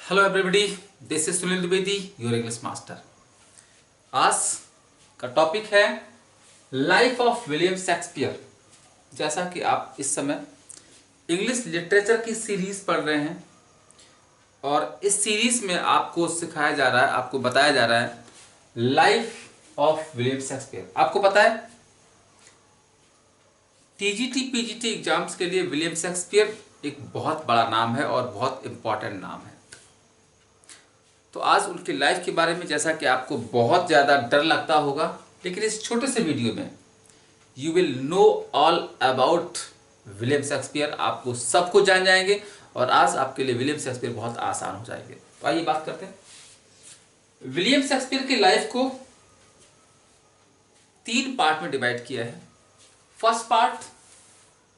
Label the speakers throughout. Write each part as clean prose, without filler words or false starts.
Speaker 1: Hello everybody, this is Sunil Dwivedi, your English master. आज का topic है लाइफ ऑफ विलियम शेक्सपियर। जैसा कि आप इस समय इंग्लिश लिटरेचर की सीरीज पढ़ रहे हैं और इस सीरीज में आपको सिखाया जा रहा है, आपको बताया जा रहा है लाइफ ऑफ विलियम शेक्सपियर। आपको पता है टीजीटी पीजीटी एग्जाम्स के लिए विलियम शेक्सपियर एक बहुत बड़ा नाम है और बहुत इंपॉर्टेंट नाम है। तो आज उनकी लाइफ के बारे में, जैसा कि आपको बहुत ज़्यादा डर लगता होगा, लेकिन इस छोटे से वीडियो में you will know all about William Shakespeare. आपको सब कुछ जान जाएंगे और आज आपके लिए विलियम शेक्सपियर बहुत आसान हो जाएंगे। तो आइए बात करते हैं। विलियम शेक्सपियर की लाइफ को 3 पार्ट में डिवाइड किया है। फर्स्ट पार्ट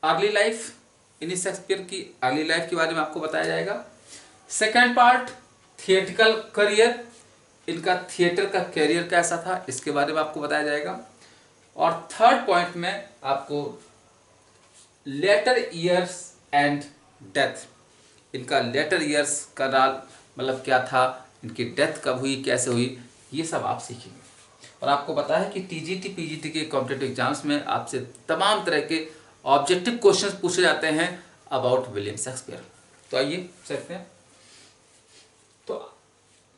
Speaker 1: अर्ली लाइफ, इन्हीं शेक्सपियर की अर्ली लाइफ के बारे में आपको बताया जाएगा। सेकेंड पार्ट थिएट्रिकल करियर, इनका थिएटर का करियर कैसा था, इसके बारे में आपको बताया जाएगा। और थर्ड पॉइंट में आपको लेटर ईयर्स एंड डेथ, इनका लेटर ईयर्स का राल मतलब क्या था, इनकी डेथ कब हुई, कैसे हुई, ये सब आप सीखेंगे। और आपको पता है कि टीजीटी पीजीटी के कॉम्पिटिटिव एग्जाम्स में आपसे तमाम तरह के ऑब्जेक्टिव क्वेश्चंस पूछे जाते हैं अबाउट विलियम शेक्सपियर। तो आइए चलते हैं। तो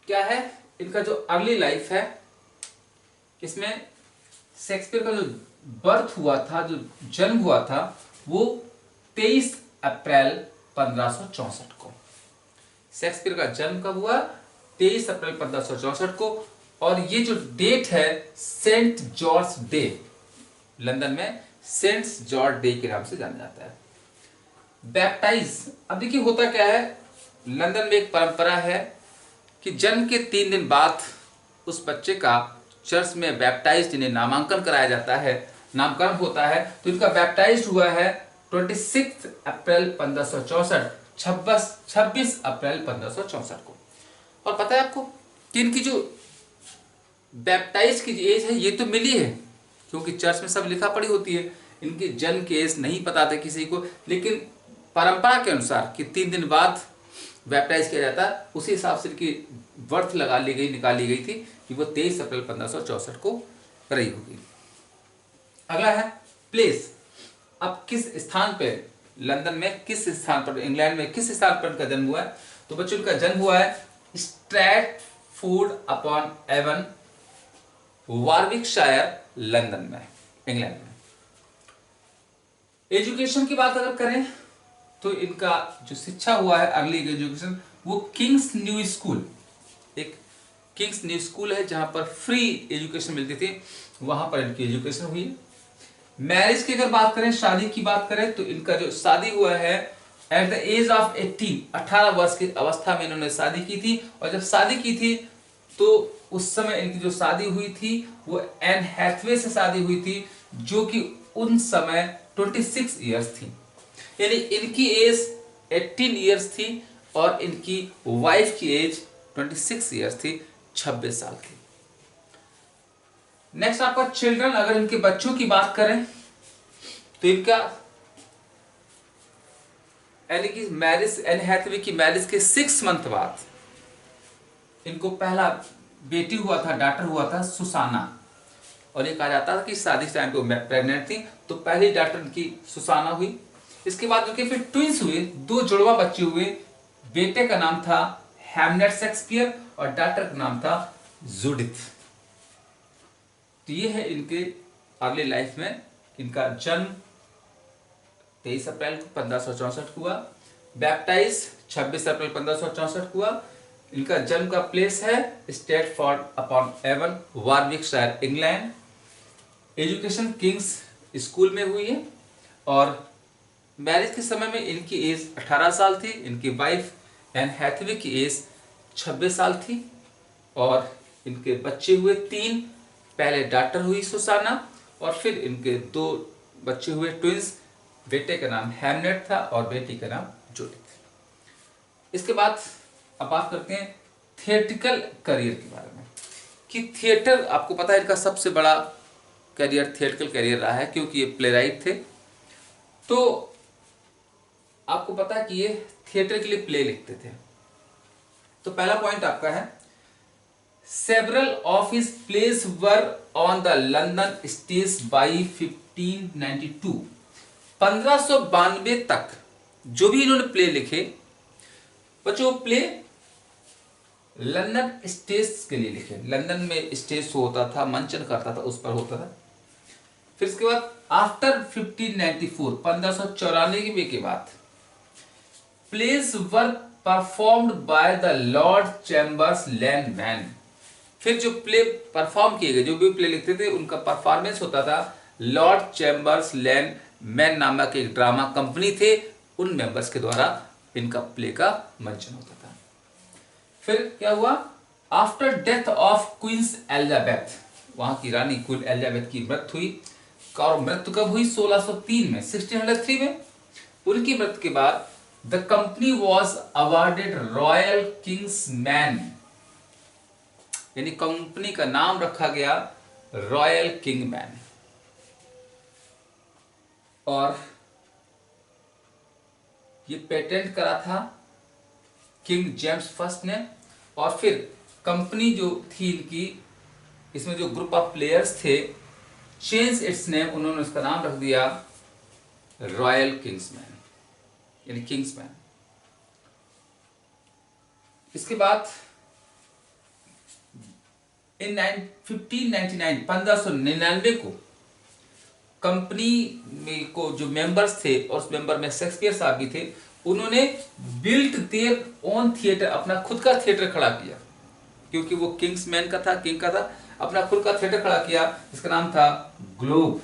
Speaker 1: क्या है इनका जो अर्ली लाइफ है, इसमें शेक्सपियर का जो बर्थ हुआ था, जो जन्म हुआ था, वो 23 अप्रैल 1564 को। शेक्सपियर का जन्म कब हुआ? 23 अप्रैल 1564 को। और ये जो डेट है सेंट जॉर्ज डे, लंदन में सेंट जॉर्ज डे के नाम से जाना जाता है। बैप्टाइज, अब देखिए होता क्या है, लंदन में एक परंपरा है कि जन्म के 3 दिन बाद उस बच्चे का चर्च में बैप्टाइज, जिन्हें नामांकन कराया जाता है, नामकरण होता है। तो इनका बैप्टाइज हुआ है 26 अप्रैल 1564, 26 अप्रैल 1564 को। और पता है आपको कि इनकी जो बैप्टाइज की एज है ये तो मिली है, क्योंकि चर्च में सब लिखा पड़ी होती है। इनके जन्म की एज नहीं पता था किसी को, लेकिन परंपरा के अनुसार कि 3 दिन बाद बैप्टाइज किया जाता है, उसी हिसाब से इनकी बर्थ निकाली गई थी कि वो 23 अप्रैल 1564 को रही होगी। अगला है प्लेस। अब किस स्थान पे, लंदन में किस स्थान पर, इंग्लैंड में किस स्थान पर इनका जन्म हुआ है? तो बच्चों इनका जन्म हुआ है Stratford upon Avon, Warwickshire, London में, इंग्लैंड में। एजुकेशन की बात अगर करें तो इनका जो शिक्षा हुआ है, अर्ली एजुकेशन, वो किंग्स न्यू स्कूल, एक किंग्स न्यू स्कूल है जहां पर फ्री एजुकेशन मिलती थी, वहां पर इनकी एजुकेशन हुई है। मैरिज की अगर बात करें, शादी की बात करें, तो इनका जो शादी हुआ है एट द एज ऑफ 18 वर्ष की अवस्था में इन्होंने शादी की थी। और जब शादी की थी तो उस समय इनकी जो शादी हुई थी वो एन हैथवे से शादी हुई थी, जो कि उन समय 26 ईयर्स थी। यानी इनकी एज 18 ईयर्स थी और इनकी वाइफ की एज 26 ईयर्स थी, 26 साल की। नेक्स्ट आपका चिल्ड्रन, अगर इनके बच्चों की बात करें तो इनका यानी कि मैरिज, एन हैथवे की मैरिज के 6 मंथ बाद इनको पहला बेटी हुआ था, डॉटर हुआ था सुसाना। और ये कहा जाता था कि शादी के टाइम पे प्रेग्नेंट थी, तो पहली डॉटर इनकी सुसाना हुई। इसके बाद उनके फिर ट्विंस हुए, 2 जुड़वा बच्चे हुए। बेटे का नाम था हैमनेट शेक्सपियर और डॉटर का नाम था जूडिथ। तो ये है इनके अर्ली लाइफ में। इनका जन्म 23 अप्रैल 1564 हुआ, बैप्टाइज 26 अप्रैल 1564 हुआ। इनका जन्म का प्लेस है Stratford upon Avon, Warwickshire, England. Education King's school में हुई है। और मैरिज के समय में इनकी एज 18 साल थी, इनकी वाइफ एन हैथवे की एज 26 साल थी। और इनके बच्चे हुए 3, पहले डॉटर हुई सुसाना और फिर इनके 2 बच्चे हुए ट्विंस। बेटे का नाम हैमनेट था और बेटी का नाम जूडिथ। इसके बाद अब बात करते हैं थिएट्रिकल करियर के बारे में, कि थिएटर, आपको पता है इनका सबसे बड़ा करियर थिएट्रिकल करियर रहा है, क्योंकि ये प्लेराइट थे। तो आपको पता है कि ये थिएटर के लिए प्ले लिखते थे। तो पहला पॉइंट आपका है several of his place were on the London stage by 1592। 1592 तक जो भी इन्होंने प्ले लिखे बच्चों, प्ले लंदन स्टेज के लिए लिखे। लंदन में स्टेज शो होता था, मंचन करता था, उस पर होता था। फिर इसके बाद आफ्टर 1594 1594 के बाद plays were performed by the Lord Chamberlain's men. फिर जो प्ले परफॉर्म किए गए, जो भी प्ले लिखते थे, उनका परफॉर्मेंस होता था लॉर्ड चैम्बर्स लैन मैन नामक एक ड्रामा कंपनी थे, उन मेंबर्स के द्वारा इनका प्ले का मंचन होता था। फिर क्या हुआ, after death of queens Elizabeth, वहां की रानी क्वीन एलिजाबेथ की मृत्यु हुई। और मृत्यु कब हुई, 1603 में, 1603 में। उनकी मृत्यु के बाद the company was awarded royal Kings man, यानी कंपनी का नाम रखा गया रॉयल किंग मैन। और ये पेटेंट करा था किंग जेम्स फर्स्ट ने। और फिर कंपनी जो थी इनकी, इसमें जो ग्रुप ऑफ प्लेयर्स थे, चेंज इट्स नेम, उन्होंने उसका नाम रख दिया रॉयल किंग्समैन, यानी किंग्समैन। इसके बाद इन 1599 को कंपनी में को जो मेंबर्स थे, और उस मेंबर में शेक्सपियर साहब भी थे, उन्होंने बिल्ट देयर ओन थिएटर, अपना खुद का थिएटर खड़ा किया, क्योंकि वो किंग्समैन का था, किंग का था, अपना खुद का थिएटर खड़ा किया, जिसका नाम था ग्लोब।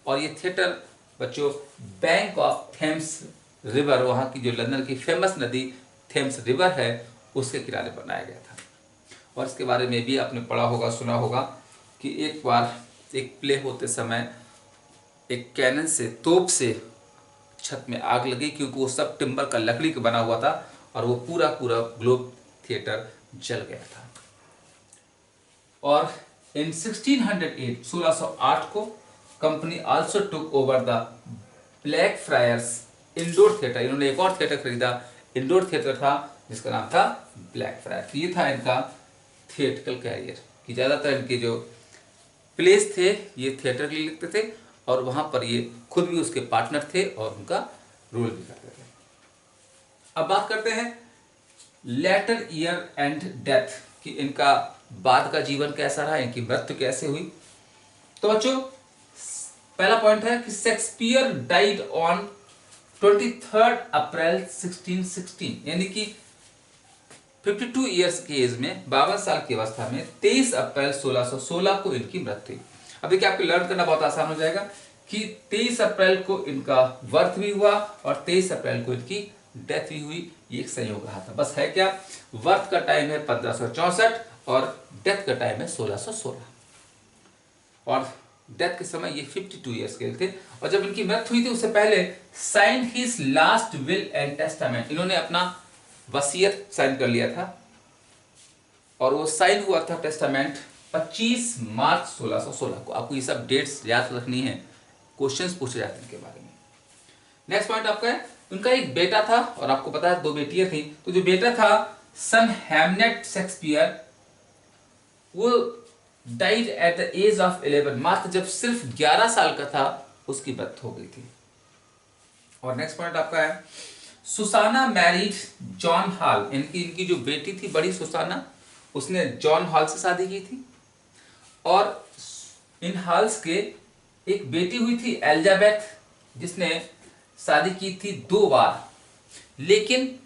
Speaker 1: और ये थिएटर बच्चों बैंक ऑफ थेम्स रिवर, वहां की जो लंदन की फेमस नदी थेम्स रिवर है, उसके किनारे बनाया गया था। और इसके बारे में भी आपने पढ़ा होगा, सुना होगा कि एक बार एक प्ले होते समय एक कैनन से, तोप से छत में आग लगी, क्योंकि वो सब टिम्बर का, लकड़ी का बना हुआ था, और वो पूरा पूरा ग्लोब थिएटर जल गया था। और इन 1608 को company also took over the black fryers indoor theatre. इन्होंने एक और थिएटर खरीदा, इंडोर थिएटर था, जिसका नाम था ब्लैक फ्रायर। ये था इनका थिएट्रिकल कैरियर, कि ज़्यादातर इनके जो प्लेस थे ये थिएटर के लिए लिखते थे, और वहाँ पर ये खुद भी उसके पार्टनर थे और उनका रोल भी करते थे। अब बात करते हैं लेटर ईयर एंड डेथ, कि इनका बाद का जीवन कैसा रहा, इनकी मृत्यु कैसे हुई। तो बच्चों पहला पॉइंट है कि शेक्सपियर डाइड ऑन 23 अप्रैल 1616, यानी कि 52 ईयर्स की एज में, 52 साल की अवस्था में 23 अप्रैल 1616 को इनकी मृत्यु हुई। अब देखिए आपको लर्न करना बहुत आसान हो जाएगा कि 23 अप्रैल को इनका बर्थ भी हुआ और 23 अप्रैल को इनकी डेथ भी हुई। ये एक संयोग रहा था, बस है क्या, बर्थ का टाइम है 1564 और डेथ का टाइम है 1616। और डेथ के समय ये 52 ईयर्स के थे। और जब इनकी मृत्यु हुई थी उससे पहले sign his last will and testament, इन्होंने अपना वसीयत साइन कर लिया था, और वो साइन हुआ था टेस्टामेंट 25 मार्च 1616 को। आपको ये सब डेट्स याद रखनी है, क्वेश्चंस पूछे जाते हैं इनके बारे में। नेक्स्ट पॉइंट आपका है, उनका एक बेटा था, और आपको पता है 2 बेटियां थी। तो जो बेटा था सन हैमनेट शेक्सपियर, वो died at the age of 11, मात्र जब सिर्फ 11 साल का था उसकी मृत्यु हो गई थी। और नेक्स्ट पॉइंट आपका है सुसाना मैरिड जॉन हॉल, इनकी जो बेटी थी बड़ी सुसाना, उसने जॉन हॉल से शादी की थी। और इन हॉल्स के एक बेटी हुई थी एलिजाबेथ, जिसने शादी की थी 2 बार, लेकिन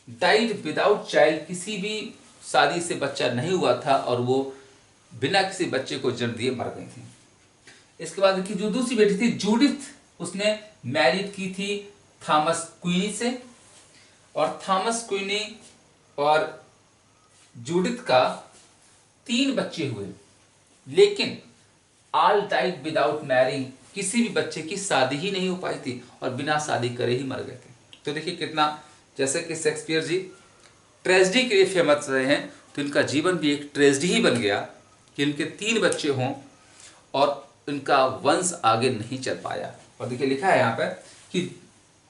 Speaker 1: डाइड विदाउट चाइल्ड, किसी भी शादी से बच्चा नहीं हुआ था, और वो बिना किसी बच्चे को जन्म दिए मर गई थी। इसके बाद इनकी जो दूसरी बेटी थी जूडिथ, उसने मैरिड की थी थॉमस क्वीनी से, और थॉमस क्वीनी और जूडिथ का 3 बच्चे हुए, लेकिन ऑल डाइड विदाउट मैरिंग, किसी भी बच्चे की शादी ही नहीं हो पाई थी, और बिना शादी करे ही मर गए थे। तो देखिए कितना, जैसे कि शेक्सपियर जी ट्रेजेडी के लिए फेमस रहे हैं, तो इनका जीवन भी एक ट्रेजेडी ही बन गया कि इनके 3 बच्चे हों और इनका वंश आगे नहीं चल पाया। और देखिए लिखा है यहाँ पर कि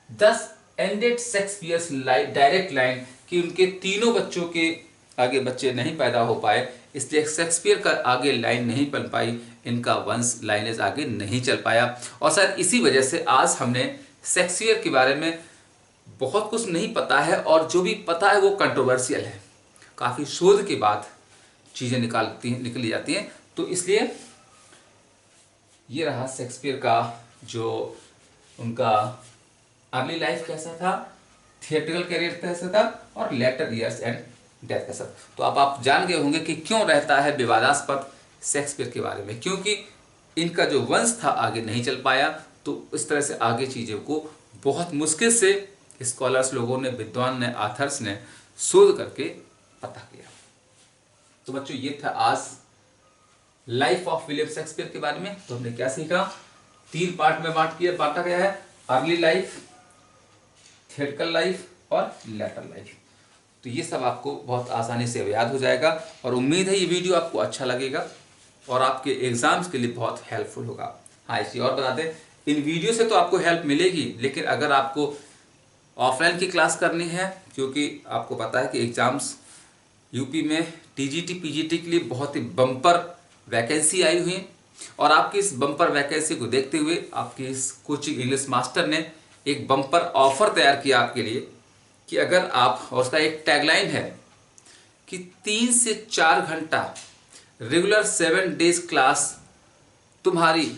Speaker 1: 10 ended Shakespeare's direct line कि उनके तीनों बच्चों के आगे बच्चे नहीं पैदा हो पाए, इसलिए शेक्सपियर का आगे लाइन नहीं बन पाई, इनका वंश लाइनेज आगे नहीं चल पाया। और शायद इसी वजह से आज हमने शेक्सपियर के बारे में बहुत कुछ नहीं पता है, और जो भी पता है वो कंट्रोवर्शियल है। काफ़ी शोध के बाद चीज़ें निकली जाती हैं। तो इसलिए ये रहा शेक्सपियर का जो उनका अर्ली लाइफ कैसा था, थिएट्रिकल करियर कैसा था, और लेटर ईयर्स एंड डेथ कैसा। तो अब आप जान गए होंगे कि क्यों रहता है विवादास्पद शेक्सपियर के बारे में, क्योंकि इनका जो वंश था आगे नहीं चल पाया। तो इस तरह से आगे चीज़ों को बहुत मुश्किल से स्कॉलर्स लोगों ने, विद्वान ने, आथर्स ने शोध करके पता किया। तो बच्चों ये था आज लाइफ ऑफ विलियम शेक्सपियर के बारे में। तो हमने क्या सीखा, 3 पार्ट में बांटा गया है, अर्ली लाइफ, थिएट्रिकल लाइफ और लेटर लाइफ। तो ये सब आपको बहुत आसानी से याद हो जाएगा, और उम्मीद है ये वीडियो आपको अच्छा लगेगा और आपके एग्जाम्स के लिए बहुत हेल्पफुल होगा। हाँ, इसी और बता दें, इन वीडियो से तो आपको हेल्प मिलेगी, लेकिन अगर आपको ऑफलाइन की क्लास करनी है, क्योंकि आपको पता है कि एग्जाम्स यूपी में टीजीटी पीजीटी के लिए बहुत ही बम्पर वैकेंसी आई हुई है, और आपकी इस बम्पर वैकेंसी को देखते हुए आपकी इस कोचिंग इंग्लिश मास्टर ने एक बम्पर ऑफर तैयार किया आपके लिए कि अगर आप, और उसका एक टैगलाइन है कि 3 से 4 घंटा रेगुलर 7 डेज क्लास तुम्हारी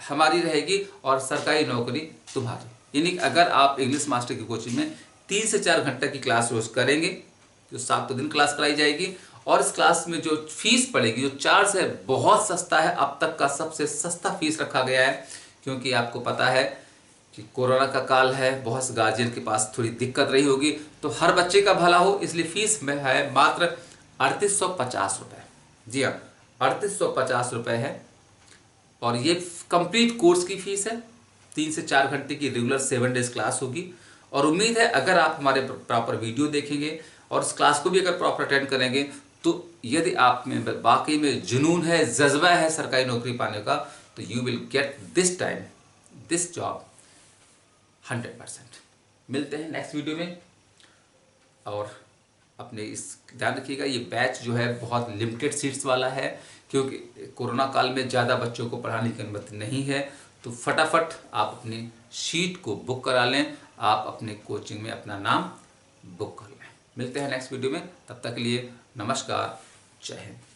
Speaker 1: हमारी रहेगी और सरकारी नौकरी तुम्हारी। यानी अगर आप इंग्लिश मास्टर की कोचिंग में 3 से 4 घंटे की क्लास रोज करेंगे, जो 7 दिन क्लास कराई जाएगी, और इस क्लास में जो फीस पड़ेगी, जो चार्ज है बहुत सस्ता है, अब तक का सबसे सस्ता फीस रखा गया है। क्योंकि आपको पता है कि कोरोना का काल है, बहुत से गार्जियन के पास थोड़ी दिक्कत रही होगी, तो हर बच्चे का भला हो, इसलिए फीस में है मात्र 3850 रुपये। जी हाँ, 3850 रुपये है, और ये कंप्लीट कोर्स की फीस है। 3 से 4 घंटे की रेगुलर 7 डेज क्लास होगी, और उम्मीद है अगर आप हमारे प्रॉपर वीडियो देखेंगे और इस क्लास को भी अगर प्रॉपर अटेंड करेंगे, तो यदि आप में वाकई में जुनून है, जज्बा है सरकारी नौकरी पाने का, तो you will get this time this job 100%। मिलते हैं नेक्स्ट वीडियो में, और अपने इस ध्यान रखिएगा, ये बैच जो है बहुत लिमिटेड सीट्स वाला है, क्योंकि कोरोना काल में ज़्यादा बच्चों को पढ़ाने की अनुमति नहीं है। तो फटाफट आप अपनी शीट को बुक करा लें, आप अपने कोचिंग में अपना नाम बुक कर लें। मिलते हैं नेक्स्ट वीडियो में, तब तक के लिए नमस्कार, जय हिंद।